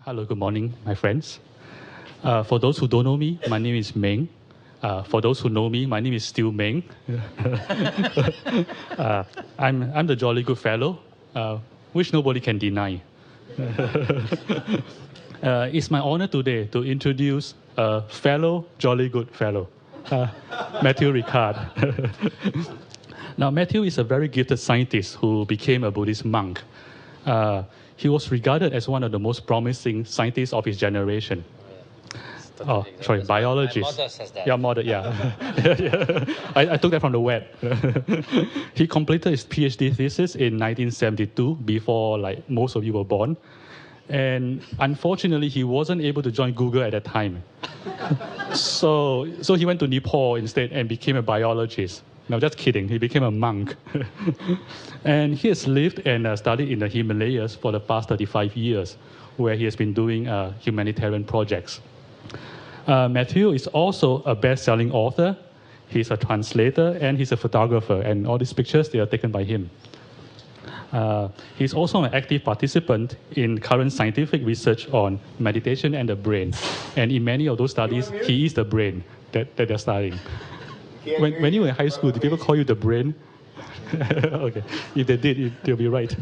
Hello, good morning, my friends. For those who don't know me, my name is Meng. For those who know me, my name is still Meng. I'm the jolly good fellow, which nobody can deny. It's my honor today to introduce a fellow jolly good fellow, Matthieu Ricard. Now, Matthieu is a very gifted scientist who became a Buddhist monk. He was regarded as one of the most promising scientists of his generation. Biologist. My mother says that. Yeah, mother, yeah. Yeah. I took that from the web. He completed his PhD thesis in 1972, before like most of you were born. And unfortunately, he wasn't able to join Google at that time. So he went to Nepal instead and became a biologist. No, just kidding. He became a monk. And he has lived and studied in the Himalayas for the past 35 years, where he has been doing humanitarian projects. Matthieu is also a best-selling author. He's a translator, and he's a photographer. And all these pictures, they are taken by him. He's also an active participant in current scientific research on meditation and the brain. And in many of those studies, he is the brain that they're studying. When you were in high school, did people call you the brain? Okay, if they did, they'll be right.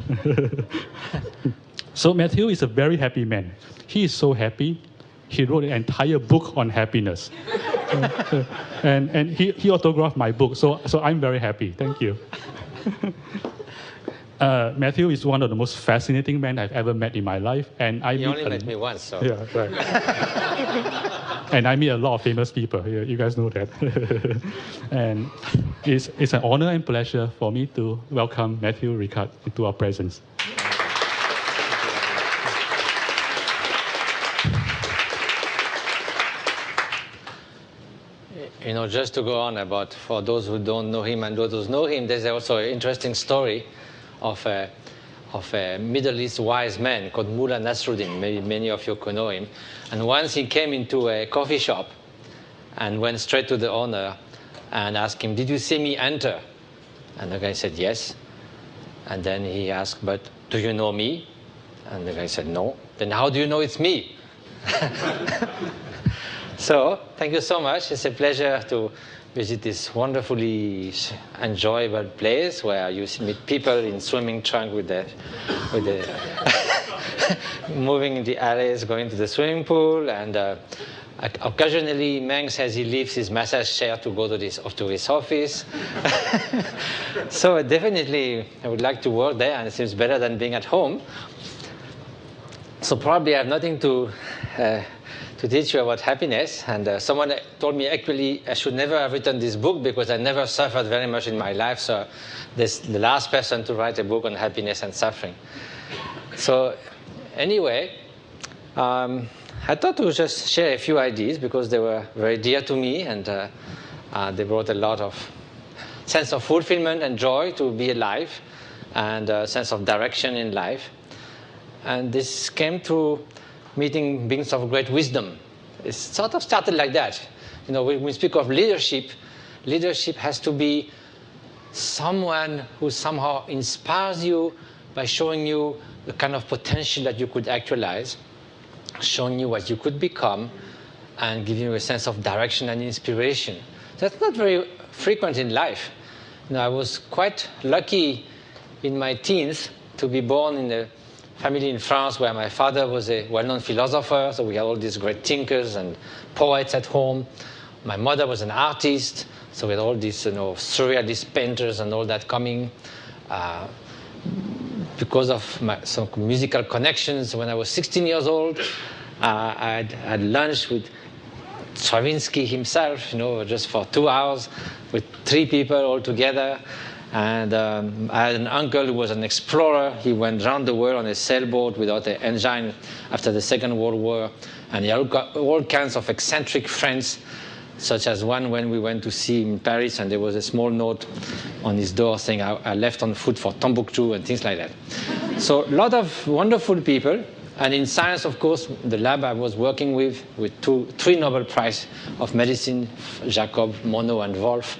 So Matthieu is a very happy man. He is so happy, he wrote an entire book on happiness. And he autographed my book, so I'm very happy. Thank you. Matthieu is one of the most fascinating men I've ever met in my life. And You only met me once, so. Yeah, right. And I meet a lot of famous people. You guys know that. And it's an honor and pleasure for me to welcome Matthieu Ricard into our presence. You know, just to go on about, for those who don't know him and those who know him, there's also an interesting story of a Middle East wise man called Mullah Nasruddin. Maybe many of you could know him. And once he came into a coffee shop and went straight to the owner and asked him, "Did you see me enter?" And the guy said, "Yes." And then he asked, "But do you know me?" And the guy said, "No." "Then how do you know it's me?" So, thank you so much. It's a pleasure to visit this wonderfully enjoyable place where you meet people in swimming trunk with the moving in the alleys, going to the swimming pool, and occasionally Meng says he leaves his massage chair to go to his office. So definitely I would like to work there, and it seems better than being at home. So probably I have nothing to teach you about happiness, and someone told me actually I should never have written this book because I never suffered very much in my life, so this the last person to write a book on happiness and suffering. So anyway, I thought to just share a few ideas because they were very dear to me, and they brought a lot of sense of fulfillment and joy to be alive, and a sense of direction in life. And this came through meeting beings of great wisdom. It sort of started like that. You know, when we speak of leadership, leadership has to be someone who somehow inspires you by showing you the kind of potential that you could actualize, showing you what you could become, and giving you a sense of direction and inspiration. That's not very frequent in life. You know, I was quite lucky in my teens to be born in a family in France where my father was a well-known philosopher, so we had all these great thinkers and poets at home. My mother was an artist, so we had all these surrealist painters and all that coming. Because of some musical connections, when I was 16 years old, I had lunch with Stravinsky himself, just for 2 hours with 3 people all together. And I had an uncle who was an explorer. He went around the world on a sailboat without an engine after the Second World War. And he had all kinds of eccentric friends, such as one when we went to see him in Paris, and there was a small note on his door saying, I left on foot for Timbuktu, and things like that. So a lot of wonderful people. And in science, of course, the lab I was working with 3 Nobel Prize of Medicine, Jacob, Monod, and Wolf,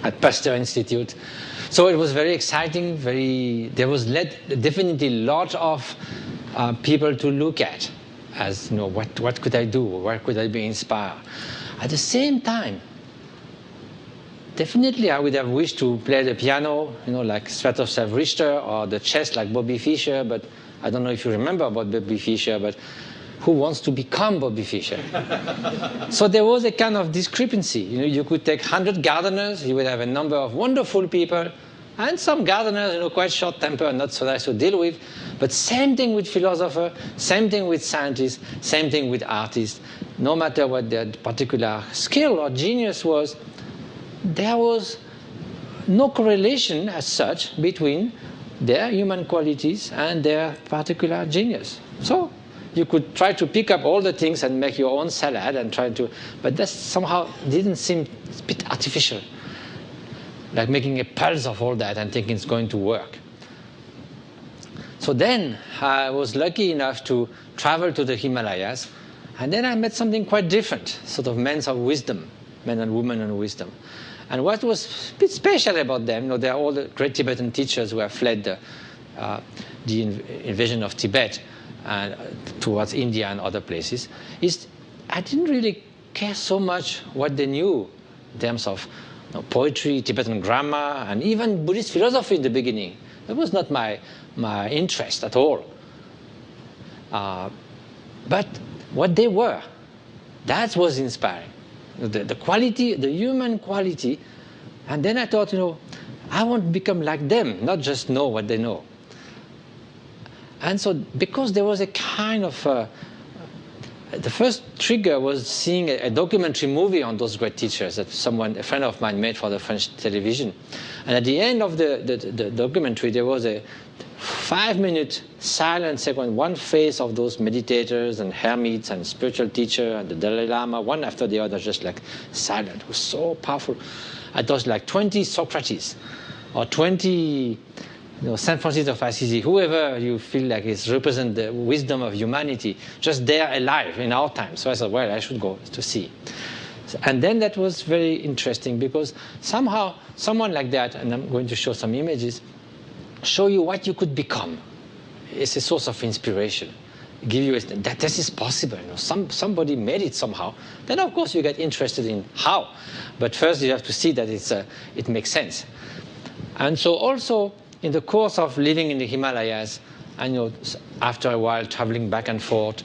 at Pasteur Institute. So it was very exciting. There was definitely a lot of people to look at as, what could I do? Where could I be inspired? At the same time, definitely I would have wished to play the piano, like Sviatoslav Richter, or the chess like Bobby Fischer, but I don't know if you remember about Bobby Fischer, but who wants to become Bobby Fischer? So there was a kind of discrepancy. You could take 100 gardeners, you would have a number of wonderful people, and some gardeners, quite short-tempered, not so nice to deal with. But same thing with philosophers, same thing with scientists, same thing with artists. No matter what their particular skill or genius was, there was no correlation as such between their human qualities and their particular genius. So you could try to pick up all the things and make your own salad and try to, but that somehow didn't seem a bit artificial. Like making a pulse of all that and thinking it's going to work. So then I was lucky enough to travel to the Himalayas, and then I met something quite different, sort of men of wisdom, men and women of wisdom. And what was a bit special about them, they are all the great Tibetan teachers who have fled the invasion of Tibet towards India and other places, is I didn't really care so much what they knew in terms of poetry, Tibetan grammar, and even Buddhist philosophy in the beginning. That was not my interest at all. But what they were, that was inspiring. The quality, the human quality. And then I thought, I want to become like them, not just know what they know. And so because there was a kind of, the first trigger was seeing a documentary movie on those great teachers that a friend of mine made for the French television. And at the end of the documentary, there was a 5-minute silent sequence, one face of those meditators and hermits and spiritual teacher and the Dalai Lama, one after the other, just like silent. It was so powerful. I thought like 20 Socrates or 20 St. Francis of Assisi, whoever you feel like is represent the wisdom of humanity, just there alive in our time. So I thought, well, I should go to see. And then that was very interesting because somehow someone like that, and I'm going to show some images, show you what you could become. It's a source of inspiration. Give you that this is possible. Somebody made it somehow. Then of course you get interested in how, but first you have to see that it makes sense. And so also in the course of living in the Himalayas, and after a while traveling back and forth,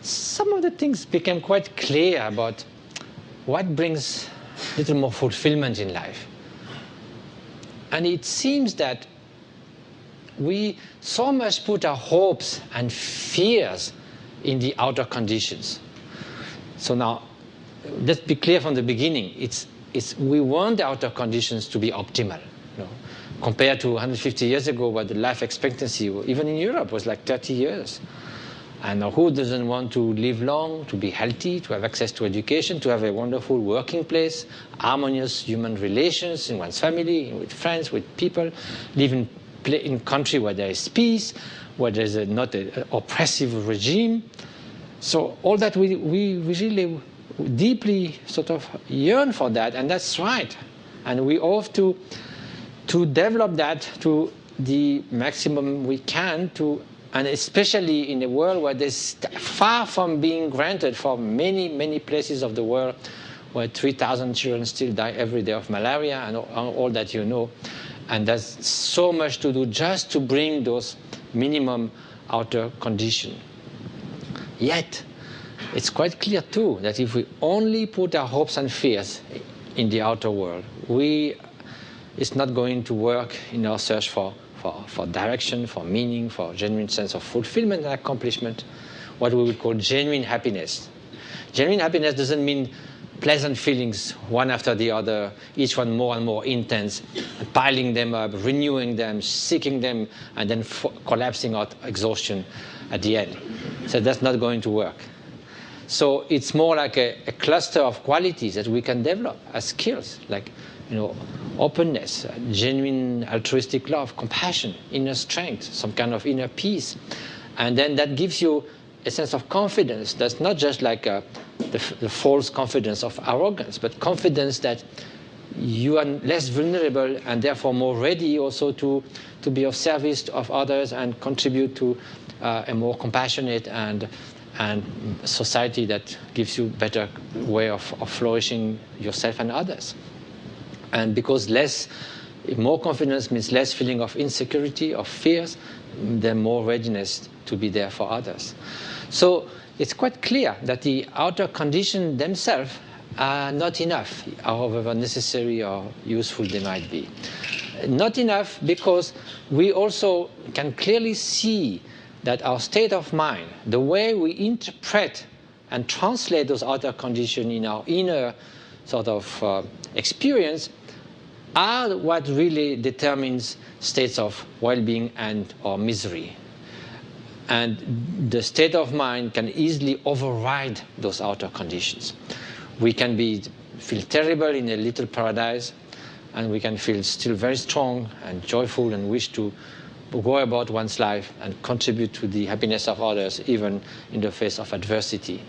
some of the things became quite clear about what brings a little more fulfillment in life. And it seems that we so much put our hopes and fears in the outer conditions. So now, let's be clear from the beginning. We want the outer conditions to be optimal. Compared to 150 years ago, where the life expectancy, even in Europe, was like 30 years. And who doesn't want to live long, to be healthy, to have access to education, to have a wonderful working place, harmonious human relations in one's family, with friends, with people, live in a country where there is peace, where there's not an oppressive regime. So all that we really deeply sort of yearn for that, and that's right. And we ought to develop that to the maximum we can, and especially in a world where there's far from being granted for many, many places of the world, where 3,000 children still die every day of malaria and all that you know. And there's so much to do just to bring those minimum outer conditions. Yet, it's quite clear too that if we only put our hopes and fears in the outer world, it's not going to work in our search for direction, for meaning, for genuine sense of fulfillment and accomplishment, what we would call genuine happiness. Genuine happiness doesn't mean pleasant feelings, one after the other, each one more and more intense, piling them up, renewing them, seeking them, and then collapsing out exhaustion at the end. So that's not going to work. So it's more like a cluster of qualities that we can develop as skills, like openness, genuine altruistic love, compassion, inner strength, some kind of inner peace. And then that gives you a sense of confidence that's not just like the false confidence of arrogance, but confidence that you are less vulnerable and therefore more ready also to be of service of others and contribute to a more compassionate and society that gives you better way of flourishing yourself and others. And because more confidence means less feeling of insecurity, of fears, then more readiness to be there for others. So it's quite clear that the outer conditions themselves are not enough, however necessary or useful they might be. Not enough because we also can clearly see that our state of mind, the way we interpret and translate those outer conditions in our inner sort of experience, are what really determines states of well-being and or misery. And the state of mind can easily override those outer conditions. We can feel terrible in a little paradise, and we can feel still very strong and joyful and wish to go about one's life and contribute to the happiness of others, even in the face of adversity.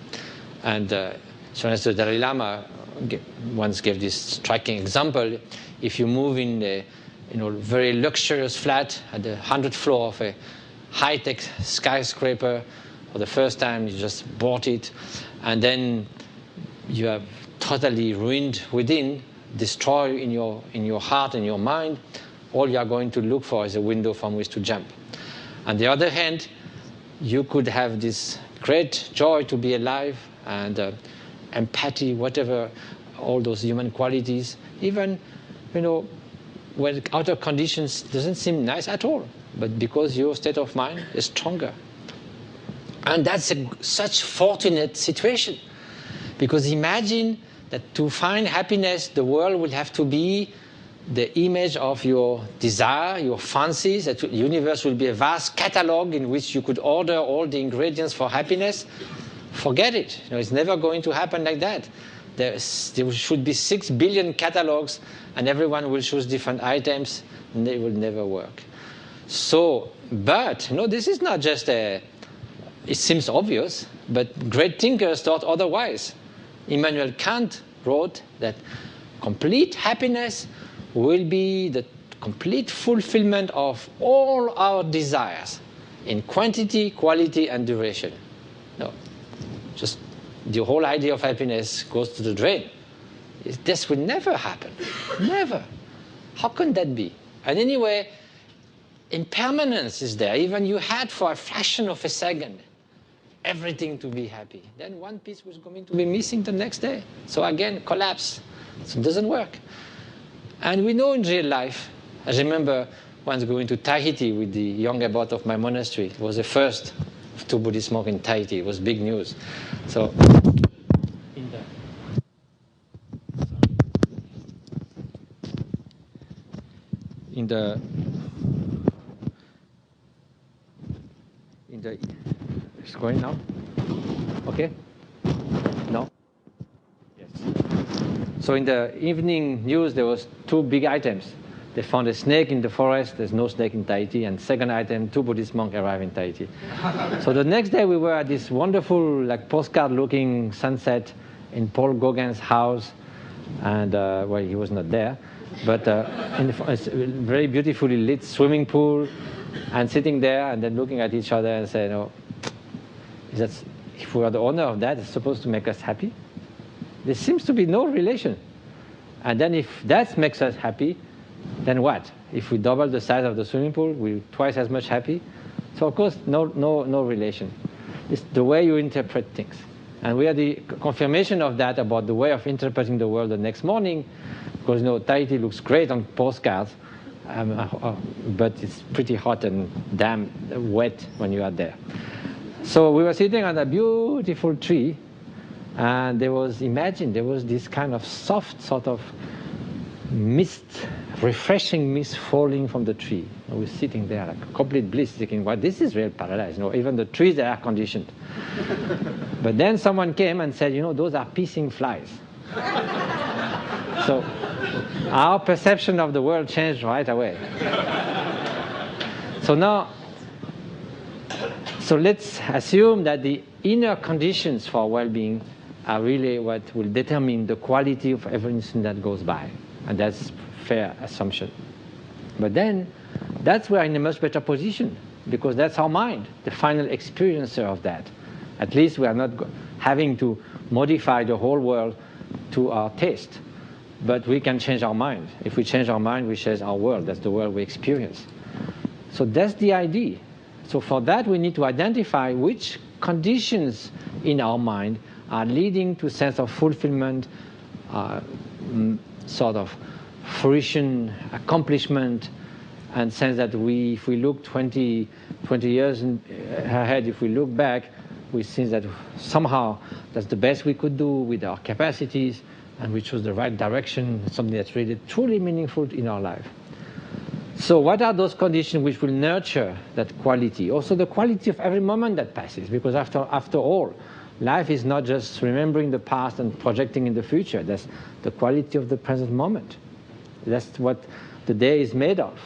And so as the Dalai Lama once gave this striking example, if you move in a very luxurious flat at the 100th floor of a high-tech skyscraper for the first time, you just bought it, and then you have totally ruined within, destroyed in your heart and your mind, all you are going to look for is a window from which to jump. On the other hand, you could have this great joy to be alive and empathy, whatever, all those human qualities, even, when outer conditions doesn't seem nice at all, but because your state of mind is stronger. And that's such fortunate situation, because imagine that to find happiness, the world will have to be the image of your desire, your fancies, that the universe will be a vast catalog in which you could order all the ingredients for happiness. Forget it. It's never going to happen like that. There should be 6 billion catalogs, and everyone will choose different items, and they will never work. So, but, this is not just it seems obvious, but great thinkers thought otherwise. Immanuel Kant wrote that complete happiness will be the complete fulfillment of all our desires in quantity, quality, and duration. No, just the whole idea of happiness goes to the drain. This will never happen. Never. How can that be? And anyway, impermanence is there. Even you had for a fraction of a second everything to be happy. Then one piece was going to be missing the next day. So again, collapse. So it doesn't work. And we know in real life, I remember once going to Tahiti with the young abbot of my monastery. It was the first of 2 Buddhist monks in Tahiti. It was big news. So in the it's going now? Okay? No? Yes. So in the evening news, there was 2 big items. They found a snake in the forest. There's no snake in Tahiti. And second item, 2 Buddhist monks arrived in Tahiti. So the next day, we were at this wonderful, postcard-looking sunset in Paul Gauguin's house. And, well, he was not there. But in a very beautifully lit swimming pool, and sitting there and then looking at each other and saying, if we are the owner of that, it's supposed to make us happy? There seems to be no relation. And then if that makes us happy, then what? If we double the size of the swimming pool, we're twice as much happy? So of course, no relation. It's the way you interpret things. And we had the confirmation of that about the way of interpreting the world the next morning, because Tahiti looks great on postcards, but it's pretty hot and damn wet when you are there. So we were sitting on a beautiful tree, and there was this kind of soft sort of mist, refreshing mist falling from the tree. And we're sitting there like complete bliss, thinking, well, this is real paradise. Even the trees are air conditioned. But then someone came and said, those are pissing flies. So our perception of the world changed right away. So let's assume that the inner conditions for well-being are really what will determine the quality of everything that goes by. And that's a fair assumption. But then, that's we're in a much better position. because that's our mind, the final experiencer of that. At least we are not having to modify the whole world to our taste. But we can change our mind. If we change our mind, we change our world. That's the world we experience. So that's the idea. So for that, we need to identify which conditions in our mind are leading to a sense of fulfillment, sort of fruition, accomplishment, and sense that if we look 20 years ahead, if we look back, we see that somehow that's the best we could do with our capacities, and we chose the right direction, something that's really truly meaningful in our life. So what are those conditions which will nurture that quality? Also the quality of every moment that passes, because after all, life is not just remembering the past and projecting in the future. That's the quality of the present moment. That's what the day is made of.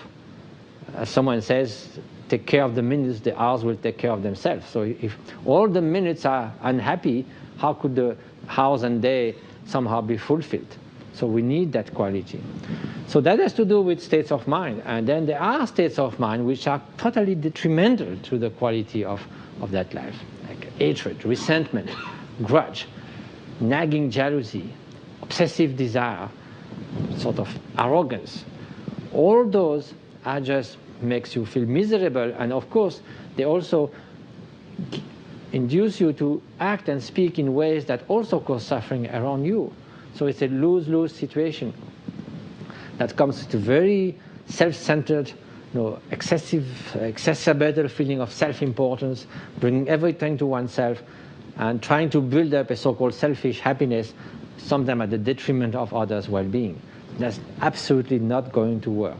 As someone says, take care of the minutes, the hours will take care of themselves. So if all the minutes are unhappy, how could the hours and day somehow be fulfilled? So we need that quality. So that has to do with states of mind. And then there are states of mind which are totally detrimental to the quality of that life, like hatred, resentment, grudge, nagging jealousy, obsessive desire, sort of arrogance. All those are just makes you feel miserable, and of course they also induce you to act and speak in ways that also cause suffering around you. So it's a lose-lose situation that comes with a very self-centered, exacerbated feeling of self-importance, bringing everything to oneself, and trying to build up a so-called selfish happiness, sometimes at the detriment of others' well-being. That's absolutely not going to work.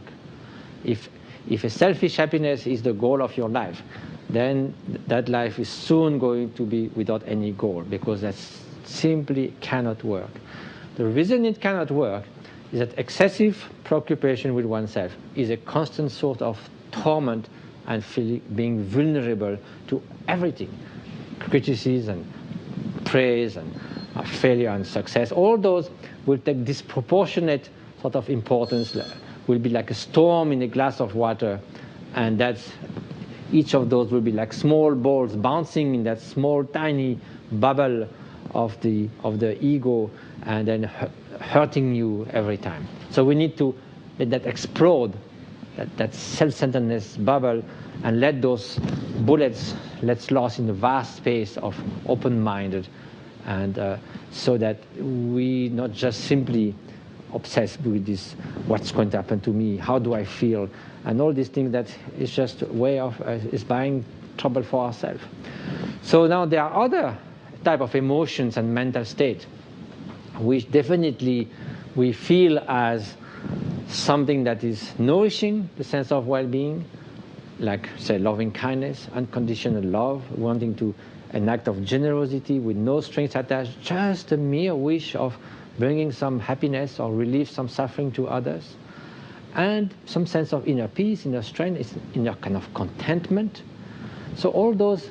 If a selfish happiness is the goal of your life, then that life is soon going to be without any goal, because that simply cannot work. The reason it cannot work is that excessive preoccupation with oneself is a constant sort of torment and being vulnerable to everything. Criticism, praise, and failure and success, all those will take disproportionate sort of importance, will be like a storm in a glass of water, and each of those will be like small balls bouncing in that small, tiny bubble of the ego, and then hurting you every time. So we need to let that explode, that self-centeredness bubble, and let those bullets let loose in the vast space of open-minded, and so that we not just simply obsessed with this, what's going to happen to me, how do I feel, and all these things that is just a way of is buying trouble for ourselves. So now there are other type of emotions and mental state which definitely we feel as something that is nourishing the sense of well-being, like say loving kindness, unconditional love, wanting to an act of generosity with no strings attached, just a mere wish of bringing some happiness or relieve some suffering to others, and some sense of inner peace, inner strength, inner kind of contentment. So all those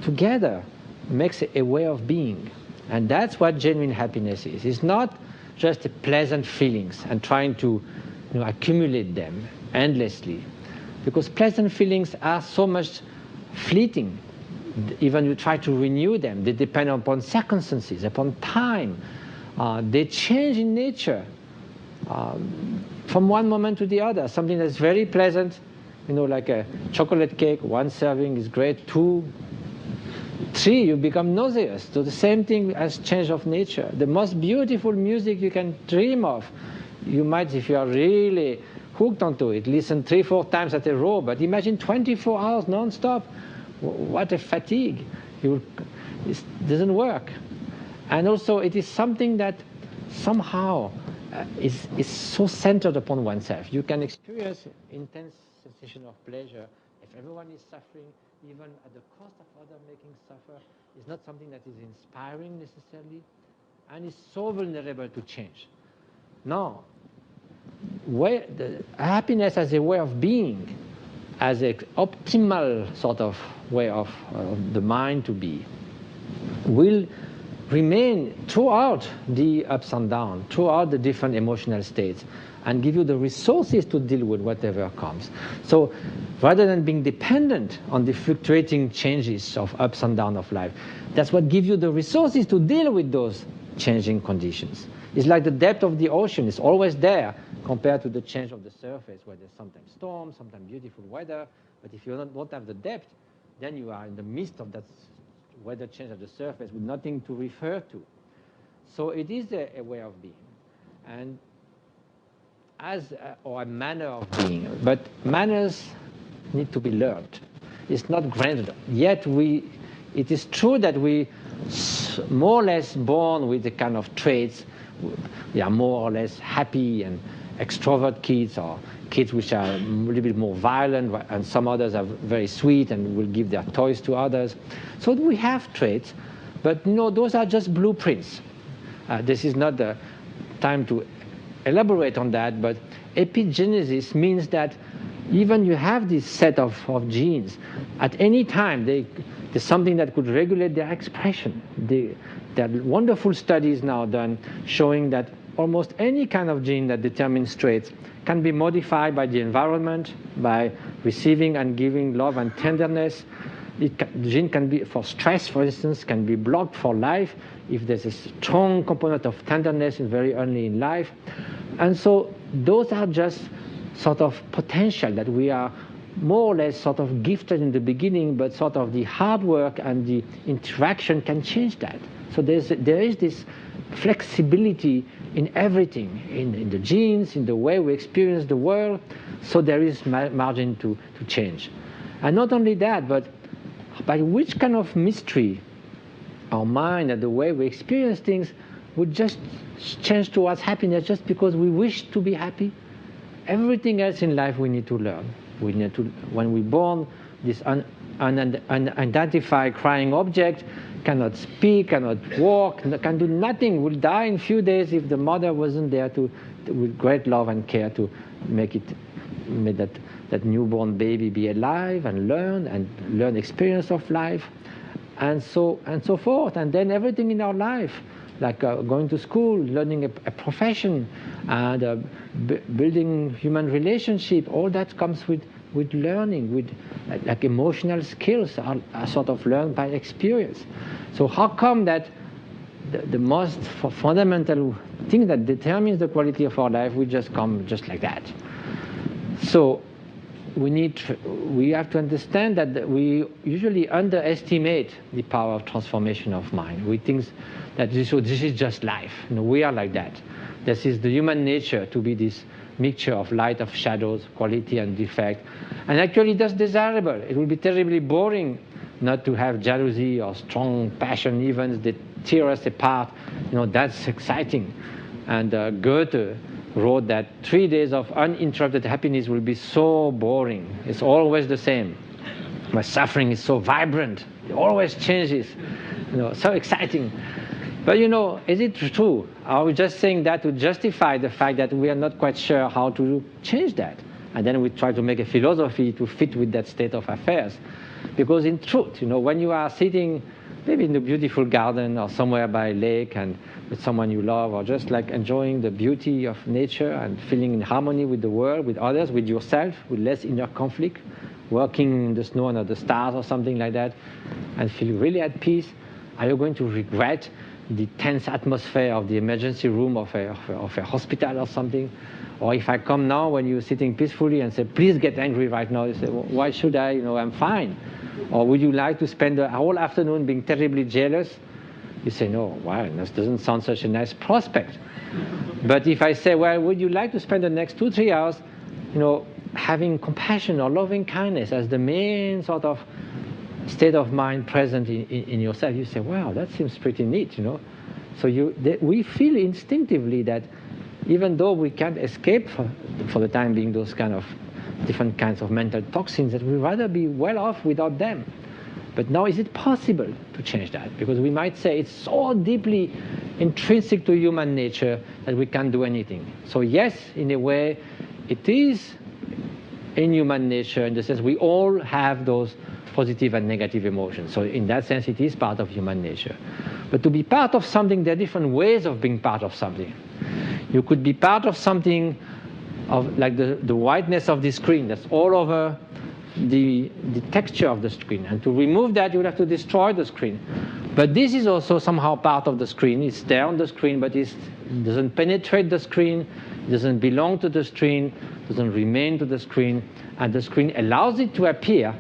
together makes a way of being, and that's what genuine happiness is. It's not just a pleasant feelings and trying to accumulate them endlessly, because pleasant feelings are so much fleeting. Even you try to renew them, they depend upon circumstances, upon time. They change in nature from one moment to the other. Something that's very pleasant, like a chocolate cake, one serving is great, 2, 3, you become nauseous. So the same thing as change of nature. The most beautiful music you can dream of, you might, if you are really hooked onto it, listen 3, 4 times at a row, but imagine 24 hours non-stop. What a fatigue. It doesn't work. And also it is something that somehow is so centered upon oneself. You can experience intense sensation of pleasure if everyone is suffering, even at the cost of others making suffer. It's not something that is inspiring necessarily, and is so vulnerable to change. No. The happiness as a way of being, as an optimal sort of way of the mind to be, will remain throughout the ups and downs, throughout the different emotional states, and give you the resources to deal with whatever comes. So rather than being dependent on the fluctuating changes of ups and downs of life, that's what gives you the resources to deal with those changing conditions. It's like the depth of the ocean is always there compared to the change of the surface, where there's sometimes storms, sometimes beautiful weather. But if you don't have the depth, then you are in the midst of that weather change of the surface with nothing to refer to. So it is a way of being. And or a manner of being. But manners need to be learned. It's not granted. Yet it is true that we more or less born with the kind of traits. We are more or less happy and extrovert kids, or kids which are a little bit more violent, and some others are very sweet and will give their toys to others. So we have traits, but those are just blueprints. This is not the time to elaborate on that, but epigenesis means that even you have this set of genes, at any time there's something that could regulate their expression. There are wonderful studies now done showing that almost any kind of gene that determines traits can be modified by the environment, by receiving and giving love and tenderness. The gene can be, for stress, for instance, can be blocked for life if there's a strong component of tenderness very early in life. And so those are just sort of potential that we are more or less sort of gifted in the beginning, but sort of the hard work and the interaction can change that. So there is this flexibility in everything, in the genes, in the way we experience the world. So there is margin to change. And not only that, but by which kind of mystery our mind and the way we experience things would just change towards happiness just because we wish to be happy. Everything else in life we need to learn. We need to, when we're born, this unidentified crying object cannot speak, cannot walk, can do nothing, will die in a few days if the mother wasn't there with great love and care to make that newborn baby be alive and learn experience of life, and so forth. And then everything in our life, like going to school, learning a profession, and building human relationship, all that comes with learning, with like emotional skills are sort of learned by experience. So how come that the most fundamental thing that determines the quality of our life will just come just like that? So we have to understand that we usually underestimate the power of transformation of mind. We think that this is just life. We are like that. This is the human nature to be this mixture of light, of shadows, quality and defect. And actually that's desirable. It will be terribly boring not to have jealousy or strong passion events that tear us apart. That's exciting. And Goethe wrote that 3 days of uninterrupted happiness will be so boring. It's always the same. My suffering is so vibrant. It always changes. So exciting. But is it true? Are we just saying that to justify the fact that we are not quite sure how to change that? And then we try to make a philosophy to fit with that state of affairs. Because in truth, when you are sitting maybe in a beautiful garden or somewhere by a lake and with someone you love, or just like enjoying the beauty of nature and feeling in harmony with the world, with others, with yourself, with less inner conflict, walking in the snow under the stars or something like that, and feel really at peace, are you going to regret the tense atmosphere of the emergency room of a hospital or something? Or if I come now when you're sitting peacefully and say, please get angry right now, you say, well, why should I? I'm fine. Or would you like to spend the whole afternoon being terribly jealous? You say, no, wow, this doesn't sound such a nice prospect. But if I say, well, would you like to spend the next 2-3 hours, having compassion or loving kindness as the main sort of state of mind present in yourself, you say, wow, that seems pretty neat, So we feel instinctively that even though we can't escape for the time being those kind of different kinds of mental toxins, that we'd rather be well off without them. But now is it possible to change that? Because we might say it's so deeply intrinsic to human nature that we can't do anything. So yes, in a way, it is in human nature in the sense we all have those positive and negative emotions. So in that sense, it is part of human nature. But to be part of something, there are different ways of being part of something. You could be part of something of like the whiteness of the screen that's all over the texture of the screen. And to remove that, you would have to destroy the screen. But this is also somehow part of the screen. It's there on the screen, but it doesn't penetrate the screen, it doesn't belong to the screen, doesn't remain to the screen, and the screen allows it to appear,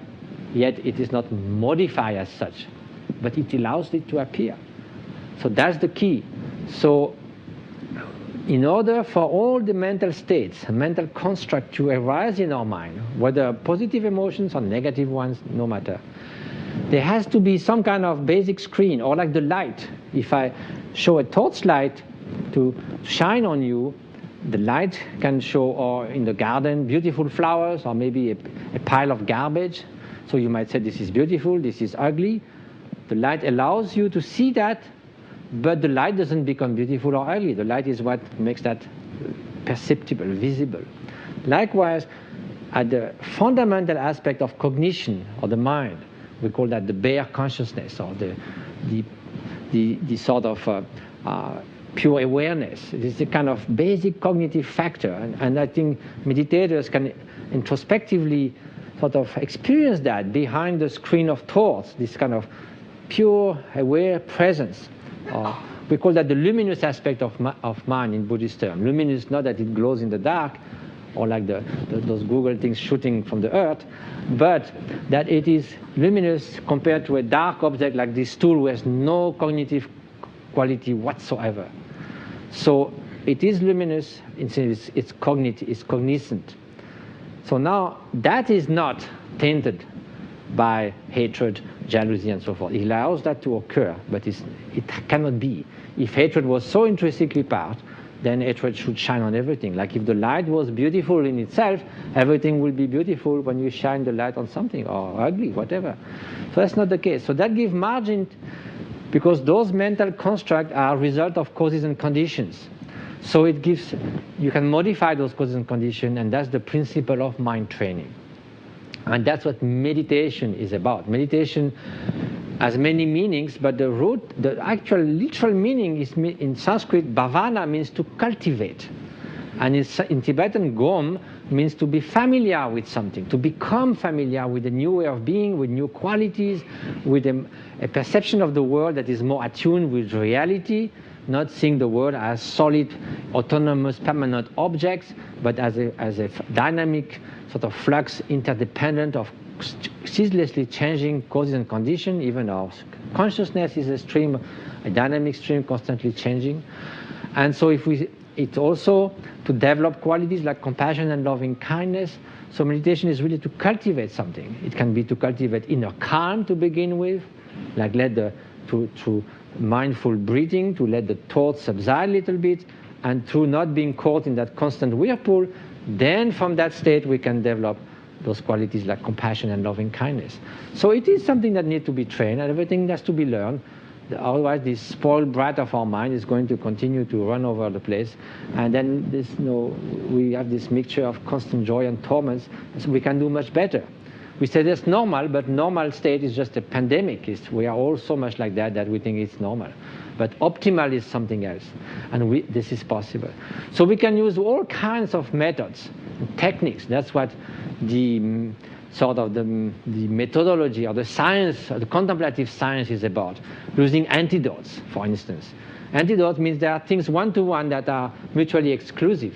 yet it is not modified as such, but it allows it to appear. So that's the key. So in order for all the mental states, mental construct to arise in our mind, whether positive emotions or negative ones, no matter, there has to be some kind of basic screen, or like the light. If I show a torchlight to shine on you, the light can show, or in the garden, beautiful flowers, or maybe a pile of garbage. So you might say, this is beautiful, this is ugly. The light allows you to see that, but the light doesn't become beautiful or ugly. The light is what makes that perceptible, visible. Likewise, at the fundamental aspect of cognition or the mind, we call that the bare consciousness, or the sort of pure awareness. It is a kind of basic cognitive factor, and I think meditators can introspectively sort of experience that behind the screen of thoughts, this kind of pure aware presence. We call that the luminous aspect of mind in Buddhist term. Luminous, not that it glows in the dark, or like those Google things shooting from the earth, but that it is luminous compared to a dark object like this tool who has no cognitive quality whatsoever. So it is luminous, it's cognizant. So now that is not tainted by hatred, jealousy, and so forth. It allows that to occur, but it cannot be. If hatred was so intrinsically part, then hatred should shine on everything. Like if the light was beautiful in itself, everything will be beautiful when you shine the light on something, or ugly, whatever. So that's not the case. So that gives margin, because those mental constructs are a result of causes and conditions. So it gives, you can modify those causes and conditions, and that's the principle of mind training. And that's what meditation is about. Meditation has many meanings, but the actual literal meaning is, in Sanskrit, bhavana means to cultivate. And in Tibetan, gom means to be familiar with something, to become familiar with a new way of being, with new qualities, with a perception of the world that is more attuned with reality, not seeing the world as solid, autonomous, permanent objects, but as a dynamic sort of flux, interdependent of ceaselessly changing causes and conditions. Even our consciousness is a stream, a dynamic stream, constantly changing. And so it's also to develop qualities like compassion and loving kindness. So meditation is really to cultivate something. It can be to cultivate inner calm to begin with, like through mindful breathing, to let the thoughts subside a little bit, and through not being caught in that constant whirlpool, then from that state we can develop those qualities like compassion and loving kindness. So it is something that needs to be trained, and everything has to be learned. Otherwise, this spoiled brat of our mind is going to continue to run over the place, and then we have this mixture of constant joy and torments. So we can do much better. We say that's normal, but normal state is just a pandemic. We are all so much like that we think it's normal. But optimal is something else, and this is possible. So we can use all kinds of methods, techniques. That's what the sort of the methodology or the science, or the contemplative science is about. Using antidotes, for instance. Antidote means there are things one-to-one that are mutually exclusive.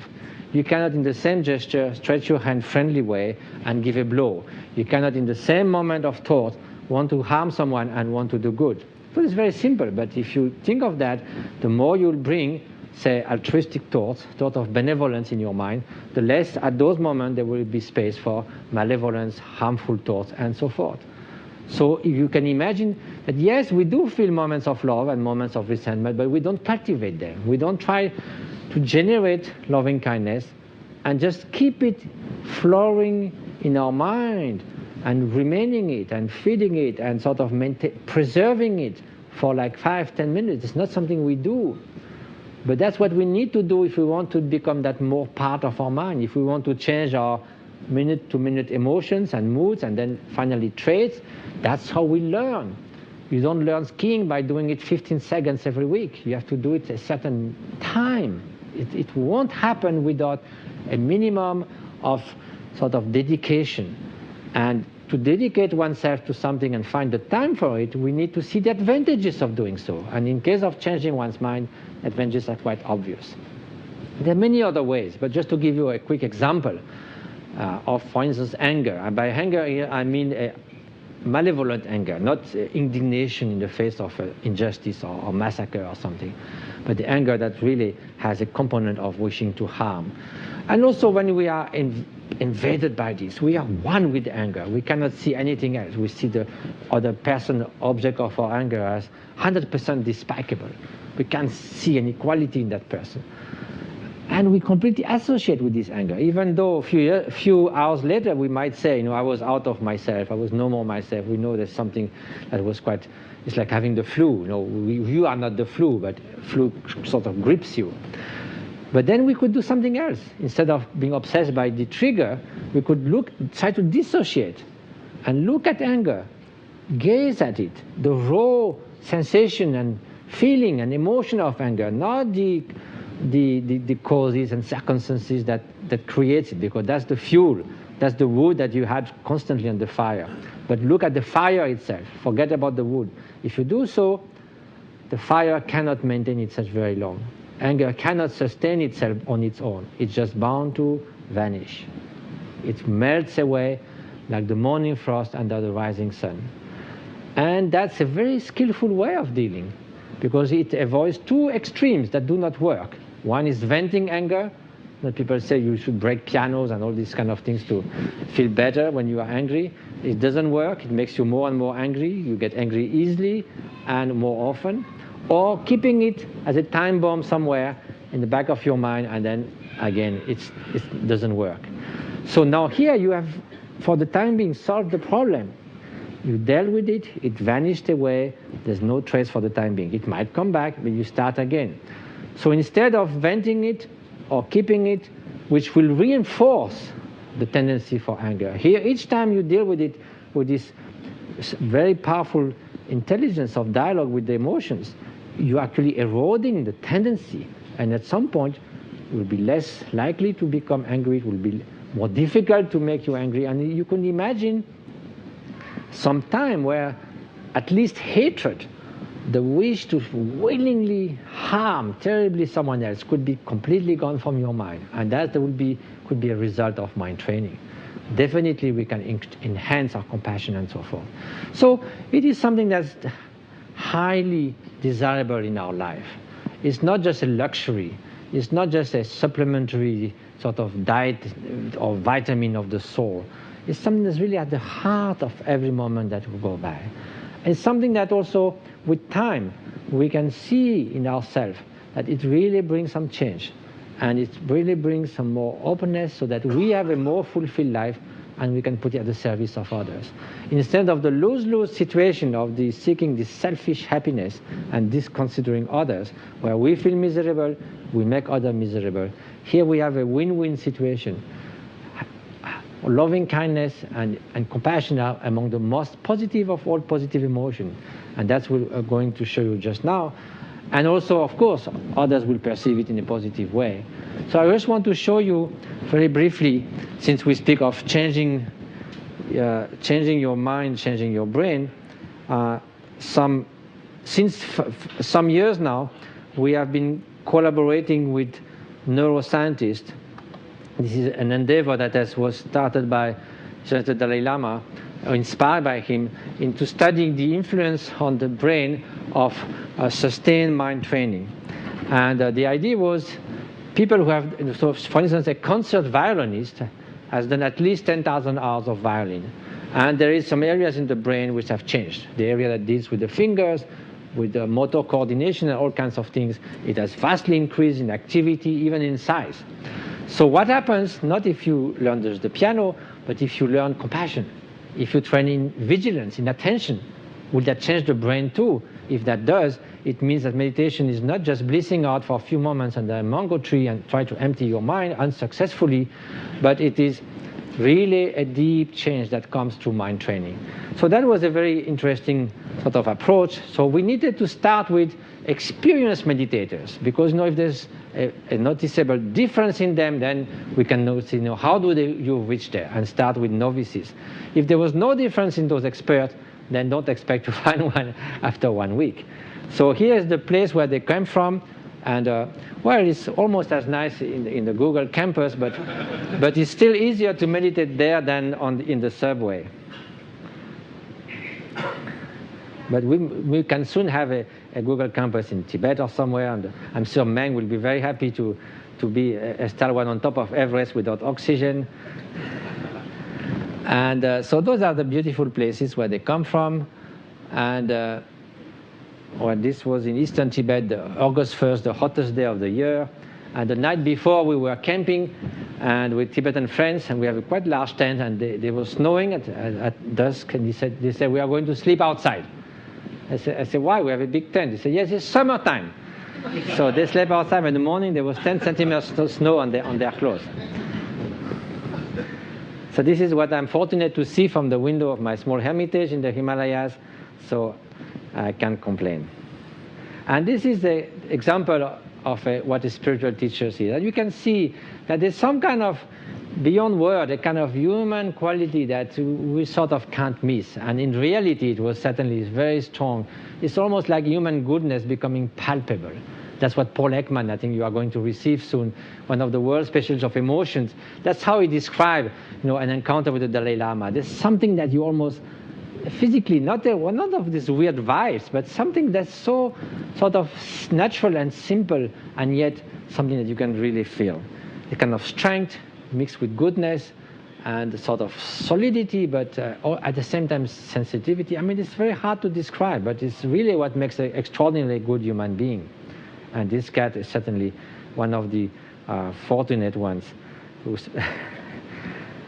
You cannot, in the same gesture, stretch your hand friendly way and give a blow. You cannot, in the same moment of thought, want to harm someone and want to do good. So it's very simple, but if you think of that, the more you'll bring, say, altruistic thoughts of benevolence in your mind, the less at those moments there will be space for malevolence, harmful thoughts, and so forth. So if you can imagine that, yes, we do feel moments of love and moments of resentment, but we don't cultivate them. We don't try to generate loving kindness and just keep it flowing in our mind and remaining it and feeding it and sort of preserving it for like 5-10 minutes. It's not something we do. But that's what we need to do if we want to become that more part of our mind, if we want to change our minute-to-minute emotions and moods and then finally traits. That's how we learn. You don't learn skiing by doing it 15 seconds every week. You have to do it a certain time. It won't happen without a minimum of sort of dedication. And to dedicate oneself to something and find the time for it, we need to see the advantages of doing so. And in case of changing one's mind, advantages are quite obvious. There are many other ways, but just to give you a quick example of, for instance, anger. And by anger here, I mean a malevolent anger, not indignation in the face of injustice or massacre or something, but the anger that really has a component of wishing to harm. And also when we are invaded by this, we are one with the anger. We cannot see anything else. We see the other person, object of our anger, as 100% despicable. We can't see any quality in that person. And we completely associate with this anger, even though a few hours later we might say, you know, I was out of myself, I was no more myself. We know there's something that was quite, it's like having the flu. You know, you are not the flu, but flu sort of grips you. But then we could do something else. Instead of being obsessed by the trigger, we could try to dissociate and look at anger, gaze at it, the raw sensation and feeling and emotion of anger, not the causes and circumstances that creates it, because that's the fuel, that's the wood that you had constantly on the fire. But look at the fire itself, forget about the wood. If you do so, the fire cannot maintain itself very long. Anger cannot sustain itself on its own. It's just bound to vanish. It melts away like the morning frost under the rising sun. And that's a very skillful way of dealing, because it avoids two extremes that do not work. One is venting anger. That people say you should break pianos and all these kind of things to feel better when you are angry. It doesn't work. It makes you more and more angry. You get angry easily and more often. Or keeping it as a time bomb somewhere in the back of your mind, and then again it doesn't work. So now here you have, for the time being, solved the problem. You dealt with it, it vanished away, there's no trace for the time being. It might come back, but you start again. So instead of venting it or keeping it, which will reinforce the tendency for anger, here each time you deal with it with this very powerful intelligence of dialogue with the emotions, you're actually eroding the tendency, and at some point you will be less likely to become angry, it will be more difficult to make you angry, and you can imagine some time where at least hatred, the wish to willingly harm terribly someone else, could be completely gone from your mind, and that could be a result of mind training. Definitely we can enhance our compassion and so forth. So it is something that's highly desirable in our life. It's not just a luxury. It's not just a supplementary sort of diet or vitamin of the soul. It's something that's really at the heart of every moment that we go by. It's something that also, with time, we can see in ourselves that it really brings some change. And it really brings some more openness so that we have a more fulfilled life and we can put it at the service of others. Instead of the lose-lose situation of the seeking this selfish happiness and disconsidering others, where we feel miserable, we make others miserable. Here we have a win-win situation. Loving kindness and compassion are among the most positive of all positive emotions. And that's what we're going to show you just now. And also, of course, others will perceive it in a positive way. So I just want to show you very briefly, since we speak of changing your mind, changing your brain, since some years now, we have been collaborating with neuroscientists. This is an endeavor that was started by the Dalai Lama, inspired by him, into studying the influence on the brain of sustained mind training. And the idea was people who have, so for instance, a concert violinist has done at least 10,000 hours of violin. And there is some areas in the brain which have changed. The area that deals with the fingers, with the motor coordination and all kinds of things, it has vastly increased in activity, even in size. So what happens, not if you learn the piano, but if you learn compassion, if you train in vigilance, in attention, will that change the brain too? If that does, it means that meditation is not just blissing out for a few moments under a mango tree and try to empty your mind unsuccessfully, but it is really a deep change that comes through mind training. So that was a very interesting sort of approach. So we needed to start with experienced meditators, because if there's a noticeable difference in them, then we can notice, how do you reach there, and start with novices. If there was no difference in those experts, then don't expect to find one after 1 week. So here's the place where they came from, and well, it's almost as nice in the Google campus, but it's still easier to meditate there than in the subway. But we can soon have a Google campus in Tibet or somewhere, and I'm sure Meng will be very happy to be a stalwart on top of Everest without oxygen. And so those are the beautiful places where they come from. And well, this was in eastern Tibet, August 1st, the hottest day of the year. And the night before, we were camping and with Tibetan friends, and we have a quite large tent, and they were snowing at dusk, and they said, we are going to sleep outside. I said, why? We have a big tent. They said, yes, it's summertime. So they slept outside. In the morning, there was 10 centimeters of snow on their clothes. So this is what I'm fortunate to see from the window of my small hermitage in the Himalayas. So I can't complain. And this is the example of what a spiritual teacher is. And you can see that there's some kind of beyond word, a kind of human quality that we sort of can't miss. And in reality, it was certainly very strong. It's almost like human goodness becoming palpable. That's what Paul Ekman, I think you are going to receive soon, one of the world specialists of emotions. That's how he described, an encounter with the Dalai Lama. There's something that you almost physically, not of these weird vibes, but something that's so sort of natural and simple, and yet something that you can really feel. A kind of strength mixed with goodness and sort of solidity, but at the same time sensitivity. I mean, it's very hard to describe, but it's really what makes an extraordinarily good human being. And this cat is certainly one of the fortunate ones.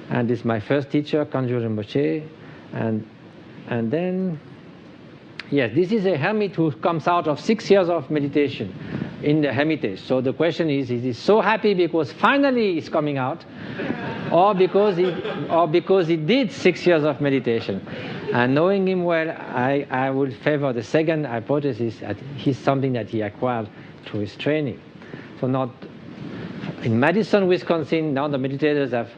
And this is my first teacher, Kanjo Rinpoche. And then, yes, this is a hermit who comes out of 6 years of meditation in the hermitage. So the question is he so happy because finally he's coming out, or because he did 6 years of meditation? And knowing him well, I would favor the second hypothesis, that he's something that he acquired through his training. So not in Madison, Wisconsin, now the meditators have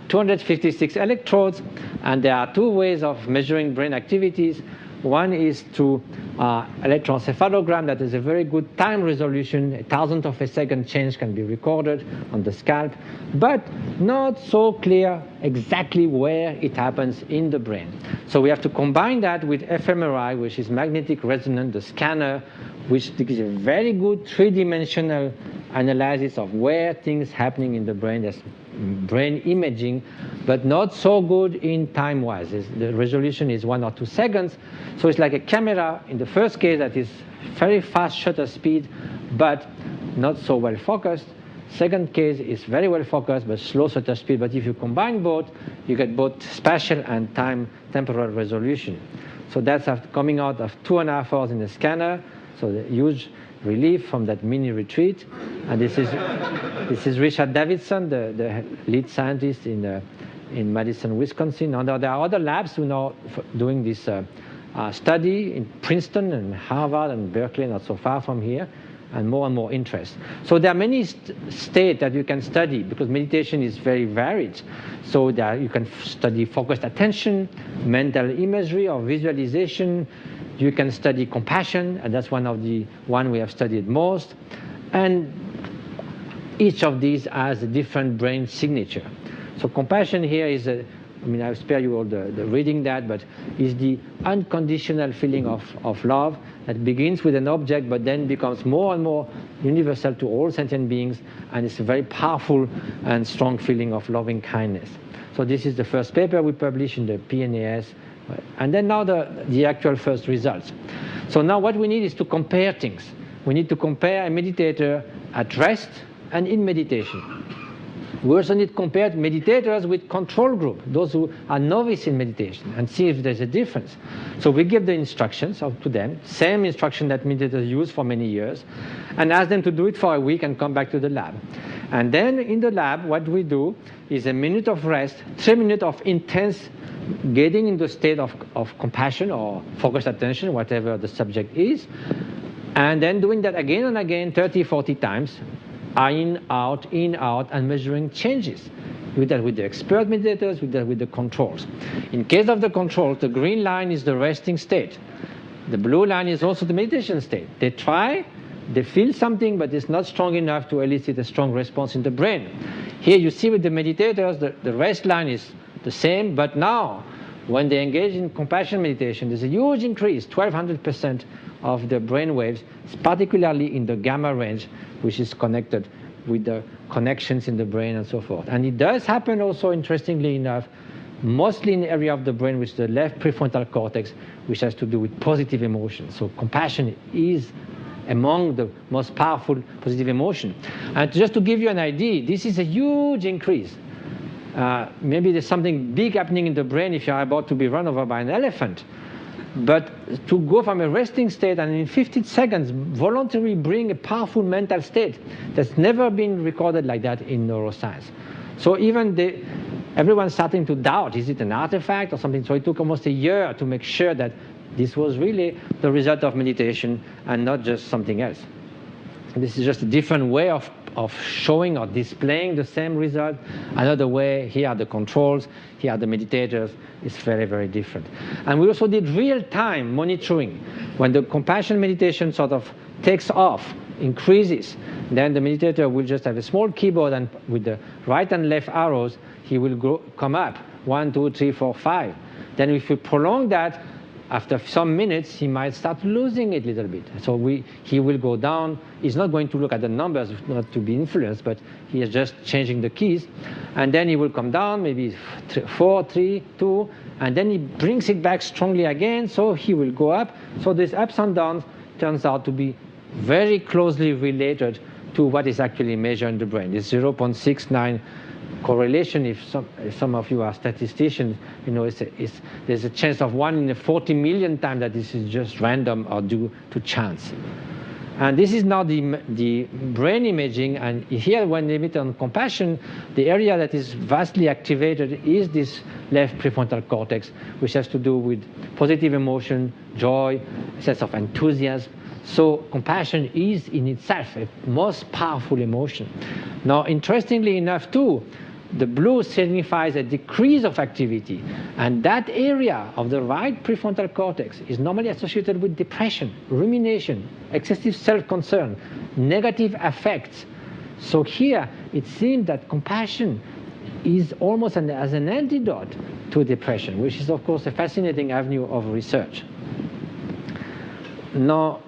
256 electrodes, and there are two ways of measuring brain activities. One is through electroencephalogram that is a very good time resolution. A thousandth of a second change can be recorded on the scalp, but not so clear exactly where it happens in the brain. So we have to combine that with fMRI, which is magnetic resonance, the scanner, which gives a very good three-dimensional analysis of where things happening in the brain. There's brain imaging, but not so good in time-wise. The resolution is 1 or 2 seconds. So it's like a camera in the first case that is very fast shutter speed, but not so well focused. Second case is very well focused, but slow shutter speed. But if you combine both, you get both spatial and temporal resolution. So that's coming out of 2.5 hours in the scanner. So the huge relief from that mini retreat. And this is Ricard Davidson, the lead scientist in Madison, Wisconsin. And there are other labs who are doing this study in Princeton and Harvard and Berkeley, not so far from here, and more interest. So there are many states that you can study, because meditation is very varied. So there you can study focused attention, mental imagery or visualization. You can study compassion, and that's one we have studied most. And each of these has a different brain signature. So compassion here is I'll spare you all the reading that, but is the unconditional feeling of love that begins with an object, but then becomes more and more universal to all sentient beings, and it's a very powerful and strong feeling of loving kindness. So this is the first paper we published in the PNAS. And then now the actual first results. So now what we need is to compare things. We need to compare a meditator at rest and in meditation. We also need to compare meditators with control group, those who are novice in meditation, and see if there's a difference. So we give the instructions to them, same instruction that meditators use for many years, and ask them to do it for a week and come back to the lab. And then in the lab, what we do is a minute of rest, 3 minutes of intense getting into a state of compassion or focused attention, whatever the subject is, and then doing that again and again, 30, 40 times, in, out, and measuring changes. We do that with the expert meditators, we do that with the controls. In case of the controls, the green line is the resting state. The blue line is also the meditation state. They try, they feel something, but it's not strong enough to elicit a strong response in the brain. Here you see with the meditators, the rest line is the same, but now, when they engage in compassion meditation, there's a huge increase, 1,200% of the brain waves, particularly in the gamma range, which is connected with the connections in the brain and so forth. And it does happen also, interestingly enough, mostly in the area of the brain, which is the left prefrontal cortex, which has to do with positive emotions. So compassion is among the most powerful positive emotion. And just to give you an idea, this is a huge increase. Maybe there's something big happening in the brain if you're about to be run over by an elephant. But to go from a resting state and in 15 seconds voluntarily bring a powerful mental state, that's never been recorded like that in neuroscience. So even everyone's starting to doubt, is it an artifact or something? So it took almost a year to make sure that this was really the result of meditation and not just something else. This is just a different way of showing or displaying the same result. Another way, here are the controls, here are the meditators. It's very, very different. And we also did real-time monitoring. When the compassion meditation sort of takes off, increases, then the meditator will just have a small keyboard, and with the right and left arrows, he will come up, 1, 2, 3, 4, 5. Then if we prolong that, after some minutes, he might start losing it a little bit. So he will go down. He's not going to look at the numbers, not to be influenced, but he is just changing the keys. And then he will come down, maybe 4, 3, 2, and then he brings it back strongly again, so he will go up. So these ups and downs turns out to be very closely related to what is actually measured in the brain. It's 0.69 correlation. If some of you are statisticians, you know there's a chance of 1 in 40 million times that this is just random or due to chance. And this is now the brain imaging. And here, when they meet on compassion, the area that is vastly activated is this left prefrontal cortex, which has to do with positive emotion, joy, a sense of enthusiasm. So compassion is in itself a most powerful emotion. Now, interestingly enough, too, the blue signifies a decrease of activity. And that area of the right prefrontal cortex is normally associated with depression, rumination, excessive self-concern, negative affects. So here, it seems that compassion is almost as an antidote to depression, which is, of course, a fascinating avenue of research. Now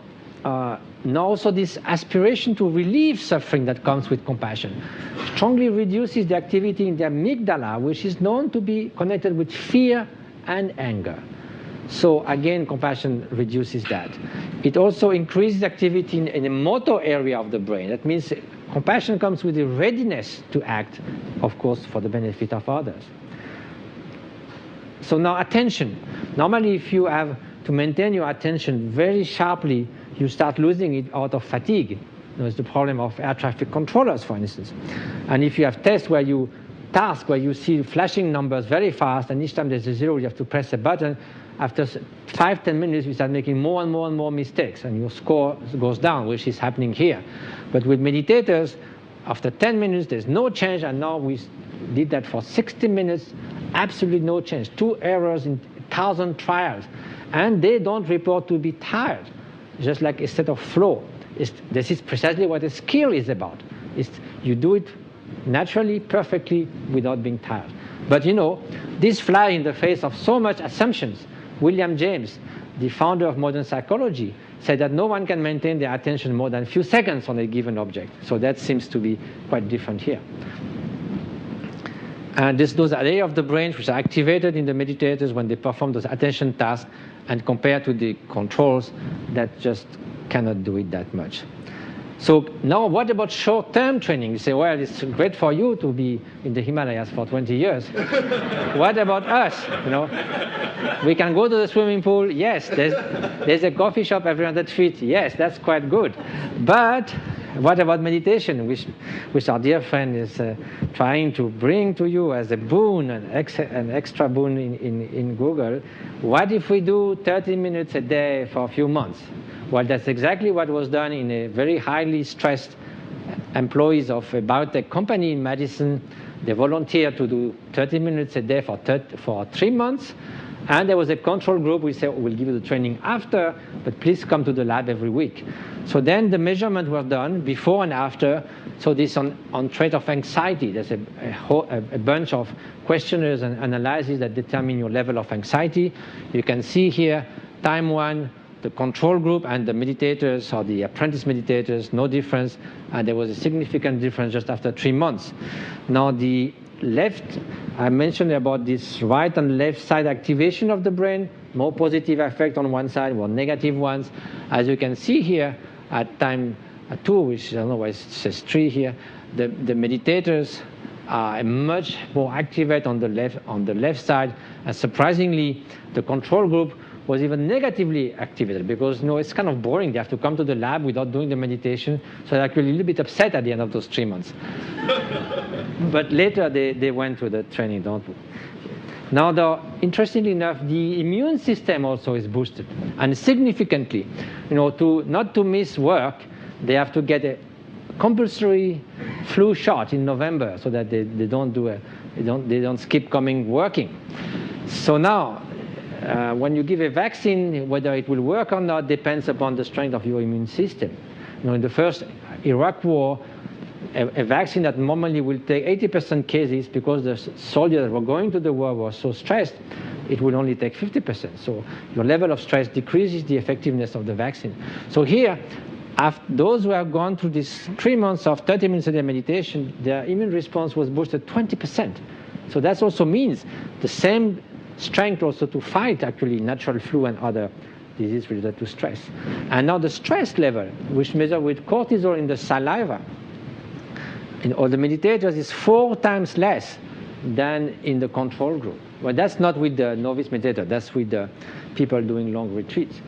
also this aspiration to relieve suffering that comes with compassion strongly reduces the activity in the amygdala, which is known to be connected with fear and anger. So again, compassion reduces that. It also increases activity in the motor area of the brain. That means compassion comes with a readiness to act, of course, for the benefit of others. So now attention. Normally, if you have to maintain your attention very sharply, you start losing it out of fatigue. It's the problem of air traffic controllers, for instance. And if you have tests where you see flashing numbers very fast, and each time there's a 0, you have to press a button, after 5-10 minutes, you start making more and more and more mistakes, and your score goes down, which is happening here. But with meditators, after 10 minutes, there's no change, and now we did that for 60 minutes, absolutely no change. 2 errors in 1,000 trials. And they don't report to be tired, just like a state of flow. This is precisely what a skill is about. You do it naturally, perfectly, without being tired. But you know, this flies in the face of so much assumptions. William James, the founder of modern psychology, said that no one can maintain their attention more than a few seconds on a given object. So that seems to be quite different here. And those areas of the brain which are activated in the meditators when they perform those attention tasks, and compared to the controls that just cannot do it that much. So now what about short-term training? You say, well, it's great for you to be in the Himalayas for 20 years. What about us? You know, we can go to the swimming pool. Yes, there's a coffee shop every 100 feet. Yes, that's quite good. But what about meditation, which our dear friend is trying to bring to you as a boon, an extra boon in Google? What if we do 30 minutes a day for a few months? Well, that's exactly what was done in a very highly stressed employees of a biotech company in Madison. They volunteered to do 30 minutes a day for 3 months. And there was a control group. We said, we'll give you the training after, but please come to the lab every week. So then the measurement was done before and after. So this on trait of anxiety. There's a bunch of questionnaires and analyses that determine your level of anxiety. You can see here, time 1, the control group and the meditators or the apprentice meditators, no difference. And there was a significant difference just after 3 months. Now the left, I mentioned about this right and left side activation of the brain, more positive effect on one side, more negative ones. As you can see here at time 2, which I don't know why it says 3 here, the meditators are much more activated on the left side. And surprisingly, the control group was even negatively activated because it's kind of boring. They have to come to the lab without doing the meditation. So they're actually a little bit upset at the end of those 3 months. But later they went to the training, don't we? Now, interestingly enough, the immune system also is boosted, and significantly. Not to miss work, they have to get a compulsory flu shot in November so that they don't skip coming working. So now, when you give a vaccine, whether it will work or not depends upon the strength of your immune system. In the first Iraq war, a vaccine that normally will take 80% cases because the soldiers that were going to the war were so stressed, it will only take 50%. So your level of stress decreases the effectiveness of the vaccine. So here, after those who have gone through these 3 months of 30 minutes a day meditation, their immune response was boosted 20%. So that also means the same strength also to fight actually natural flu and other diseases related to stress. And now the stress level, which measured with cortisol in the saliva, in all the meditators is 4 times less than in the control group. Well, that's not with the novice meditator, that's with the people doing long retreats.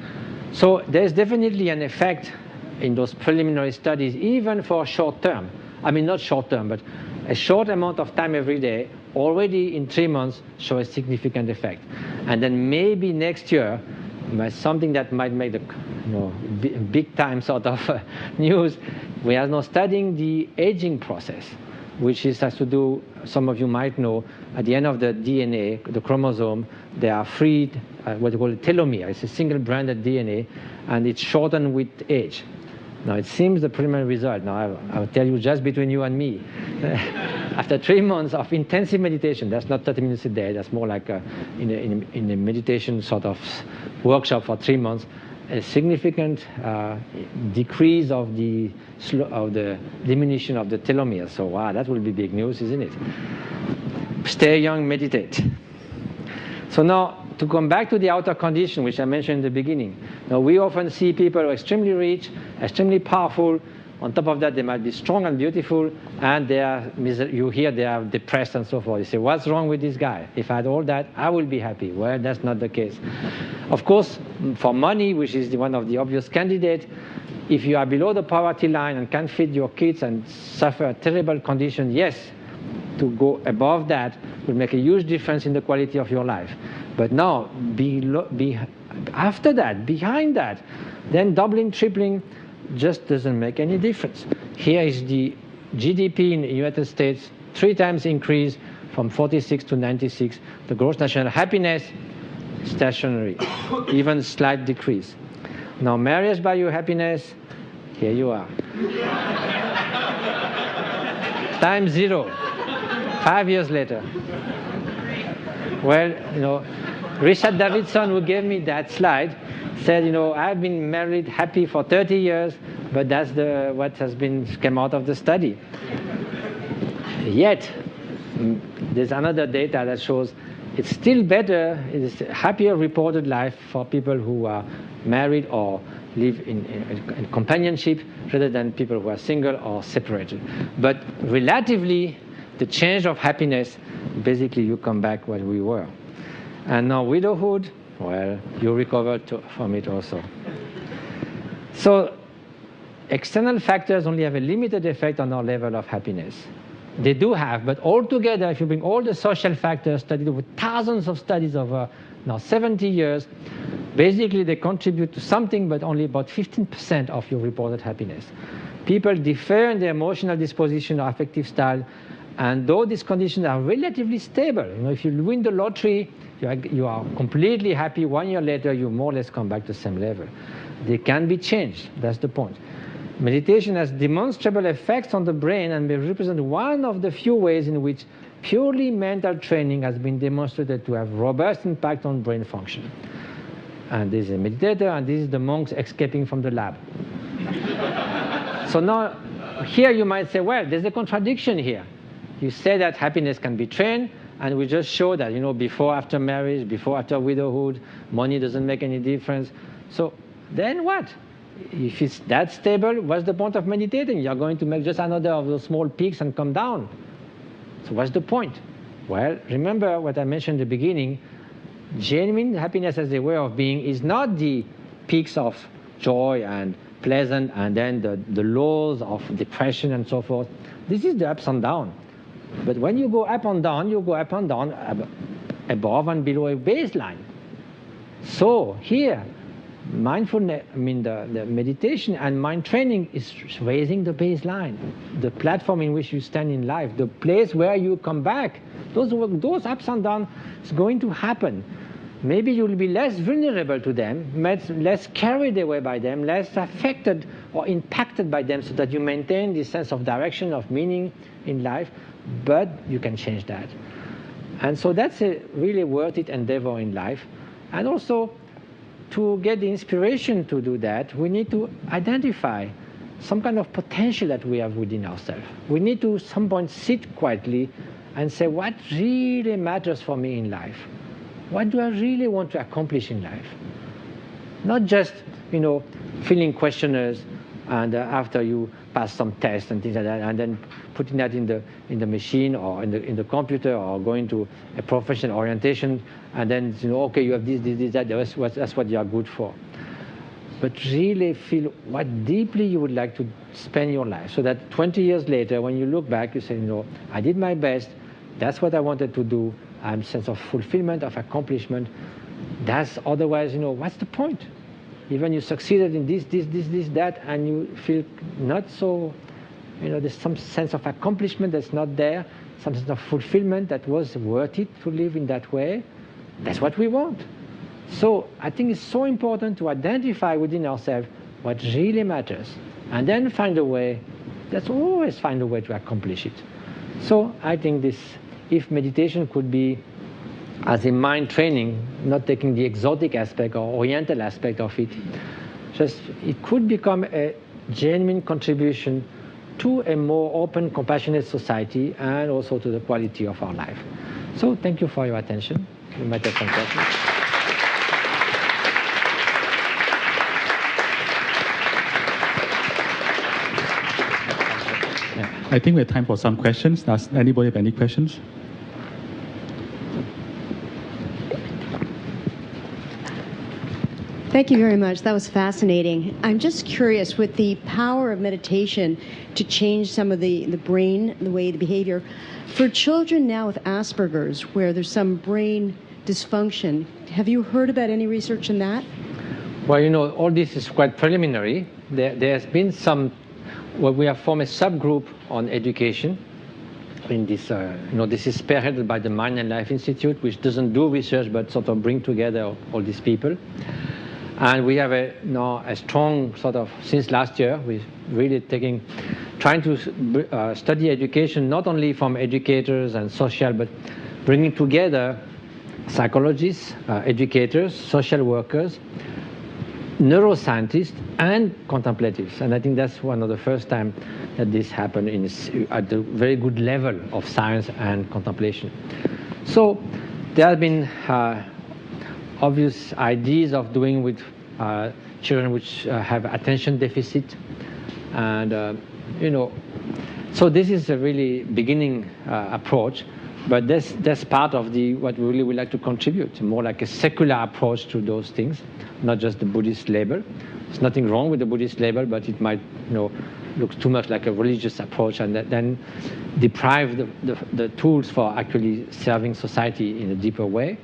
So there's definitely an effect in those preliminary studies, even for short term. I mean, not short term, but a short amount of time every day, already in 3 months, show a significant effect. And then maybe next year, something that might make the big time sort of news, we are now studying the aging process, which has to do, some of you might know, at the end of the DNA, the chromosome, they are freed, what they call a telomere. It's a single-branded DNA, and it's shortened with age. Now, it seems the preliminary result. Now, I'll tell you just between you and me. After 3 months of intensive meditation, that's not 30 minutes a day, that's more like in a meditation sort of workshop for 3 months, a significant decrease of the diminution of the telomere. So, wow, that will be big news, isn't it? Stay young, meditate. So now, to come back to the outer condition, which I mentioned in the beginning. Now, we often see people who are extremely rich, extremely powerful. On top of that, they might be strong and beautiful, and you hear they are depressed and so forth. You say, what's wrong with this guy? If I had all that, I will be happy. Well, that's not the case. Of course, for money, which is one of the obvious candidates, if you are below the poverty line and can't feed your kids and suffer a terrible condition, yes, to go above that will make a huge difference in the quality of your life. But now, after that, behind that, then doubling, tripling just doesn't make any difference. Here is the GDP in the United States, 3 times increase from 46 to 96. The gross national happiness, stationary, even slight decrease. Now, marriage by your happiness, here you are. Time 0, 5 years later. Well, Richard Davidson, who gave me that slide, said, I've been married happy for 30 years, but that's what has come out of the study. Yet, there's another data that shows it's still better, it's a happier reported life for people who are married or live in companionship rather than people who are single or separated. But relatively, the change of happiness, basically you come back where we were. And now widowhood, well, you recovered from it also. So external factors only have a limited effect on our level of happiness. They do have, but altogether, if you bring all the social factors studied with thousands of studies over now 70 years, basically they contribute to something, but only about 15% of your reported happiness. People differ in their emotional disposition or affective style, and though these conditions are relatively stable, if you win the lottery, you are completely happy. 1 year later, you more or less come back to the same level. They can be changed. That's the point. Meditation has demonstrable effects on the brain and may represent one of the few ways in which purely mental training has been demonstrated to have robust impact on brain function. And this is a meditator, and this is the monks escaping from the lab. So now, here you might say, well, there's a contradiction here. You say that happiness can be trained, and we just show that, before, after marriage, before, after widowhood, money doesn't make any difference. So then what? If it's that stable, what's the point of meditating? You're going to make just another of those small peaks and come down. So what's the point? Well, remember what I mentioned at the beginning. Genuine happiness as a way of being is not the peaks of joy and pleasant and then the lows of depression and so forth. This is the ups and downs. But when you go up and down, you go up and down above and below a baseline. So here, mindfulness, the meditation and mind training is raising the baseline, the platform in which you stand in life, the place where you come back. Those ups and downs is going to happen. Maybe you'll be less vulnerable to them, less carried away by them, less affected or impacted by them, so that you maintain this sense of direction, of meaning in life, but you can change that. And so that's a really worth it endeavor in life. And also, to get the inspiration to do that, we need to identify some kind of potential that we have within ourselves. We need to, at some point, sit quietly and say, what really matters for me in life? What do I really want to accomplish in life? Not just, filling questionnaires and after you pass some tests and things like that, and then putting that in the machine or in the computer, or going to a professional orientation, and then okay, you have this, that. That's what you are good for. But really feel what deeply you would like to spend your life, so that 20 years later, when you look back, you say, I did my best. That's what I wanted to do. I have a sense of fulfillment, of accomplishment. That's otherwise, what's the point? Even you succeeded in this, that, and you feel not so, there's some sense of accomplishment that's not there, some sense of fulfillment that was worth it to live in that way. That's what we want. So I think it's so important to identify within ourselves what really matters, and then find a way. Let's always find a way to accomplish it. So I think if meditation could be as a mind training, not taking the exotic aspect or oriental aspect of it, it could become a genuine contribution to a more open, compassionate society, and also to the quality of our life. So thank you for your attention. You might have some questions. I think we have time for some questions. Does anybody have any questions? Thank you very much. That was fascinating. I'm just curious, with the power of meditation to change some of the brain, the way the behavior, for children now with Asperger's, where there's some brain dysfunction, have you heard about any research in that? Well, all this is quite preliminary. There's been we have formed a subgroup on education. In this, this is spearheaded by the Mind and Life Institute, which doesn't do research but sort of bring together all these people. And we have a strong since last year, we're really trying to study education, not only from educators and social, but bringing together psychologists, educators, social workers, neuroscientists, and contemplatives. And I think that's one of the first time that this happened at a very good level of science and contemplation. So there have been obvious ideas of doing with children which have attention deficit, and so this is a really beginning approach, but that's part of what we really would like to contribute, more like a secular approach to those things, not just the Buddhist label, There's nothing wrong with the Buddhist label, but it might, look too much like a religious approach, and then deprive the tools for actually serving society in a deeper way.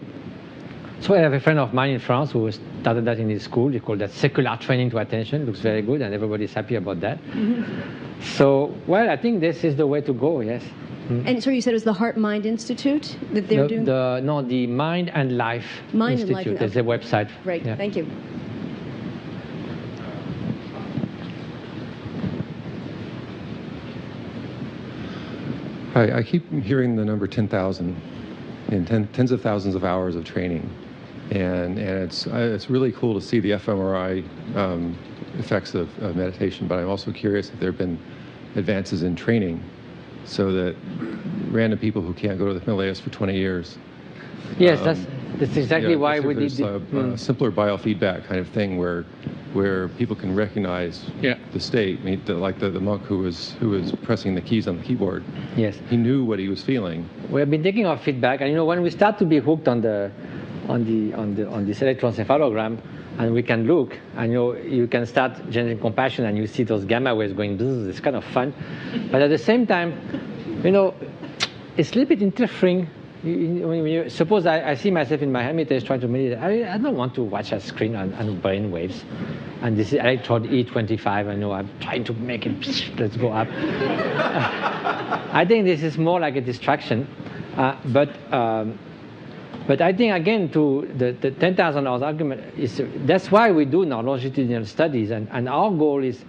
So I have a friend of mine in France who started that in his school. He called that secular training to attention. It looks very good, and everybody's happy about that. So, well, I think this is the way to go, yes. And so you said it was the Heart Mind Institute that they're doing? No, the Mind and Life Institute. There's a website. Right, yeah. Thank you. Hi, I keep hearing the number 10,000 and tens of thousands of hours of training. And it's really cool to see the fMRI effects of meditation, but I'm also curious if there have been advances in training so that random people who can't go to the Himalayas for 20 years. Yes, that's exactly why we did a simpler biofeedback kind of thing where people can recognize the state. I mean, like the monk who was pressing the keys on the keyboard. Yes, he knew what he was feeling. We have been taking our feedback, and when we start to be hooked on this electroencephalogram, and we can look, and you can start generating compassion, and you see those gamma waves going. It's kind of fun, but at the same time, it's a little bit interfering. Suppose I see myself in my hermitage trying to meditate. I don't want to watch a screen and brain waves. And this is electrode E25. I know I'm trying to make it, let's go up. I think this is more like a distraction. But I think, again, to the 10,000 hours argument, that's why we do now longitudinal studies. And our goal is,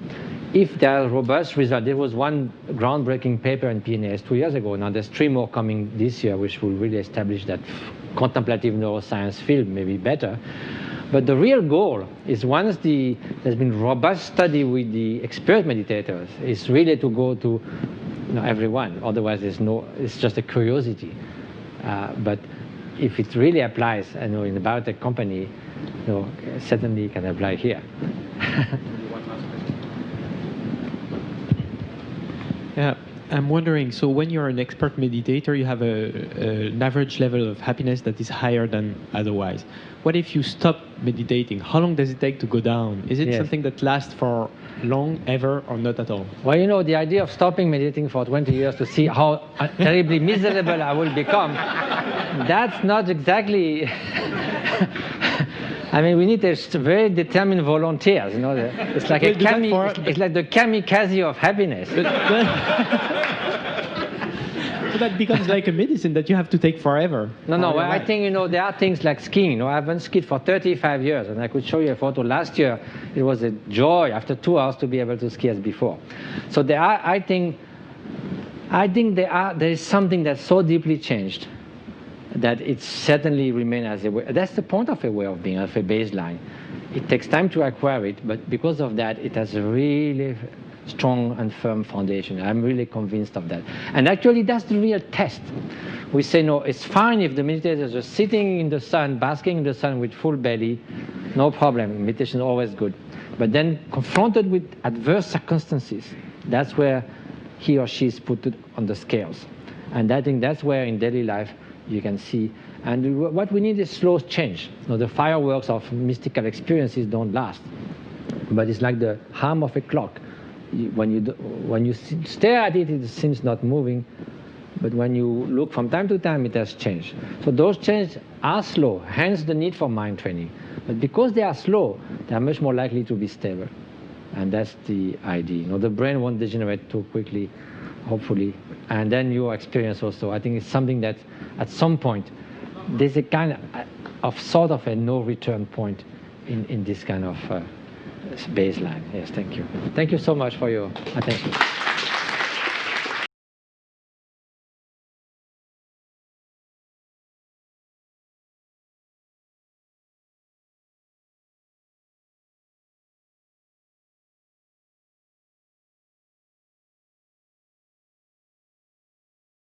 if there are robust results, there was one groundbreaking paper in PNAS 2 years ago. Now there's 3 more coming this year, which will really establish that contemplative neuroscience field may be better. But the real goal is, once there's been robust study with the expert meditators, is really to go to everyone. Otherwise, it's just a curiosity. But if it really applies, in a biotech company, certainly can apply here. Yeah, I'm wondering, so when you're an expert meditator, you have an average level of happiness that is higher than otherwise. What if you stop meditating? How long does it take to go down? Is it something that lasts for long, ever, or not at all? Well, the idea of stopping meditating for 20 years to see how terribly miserable I will become, that's not exactly... I mean, we need very determined volunteers. It's like it's like the kamikaze of happiness. So that becomes like a medicine that you have to take forever. No. I think there are things like skiing. I haven't skied for 35 years, and I could show you a photo last year. It was a joy after 2 hours to be able to ski as before. So I think there is something that's so deeply changed that it certainly remains as a way. That's the point of a way of being, of a baseline. It takes time to acquire it, but because of that, it has a really strong and firm foundation. I'm really convinced of that. And actually, that's the real test. We say, no, it's fine if the meditators are sitting in the sun, basking in the sun with full belly, no problem. Meditation is always good. But then confronted with adverse circumstances, that's where he or she is put on the scales. And I think that's where in daily life, you can see. And what we need is slow change. The fireworks of mystical experiences don't last. But it's like the hum of a clock. When you stare at it, it seems not moving. But when you look from time to time, it has changed. So those changes are slow, hence the need for mind training. But because they are slow, they are much more likely to be stable. And that's the idea. The brain won't degenerate too quickly, hopefully. And then your experience also. I think it's something that at some point, there's a kind of sort of a no-return point in this kind of baseline. Yes, thank you. Thank you so much for your attention.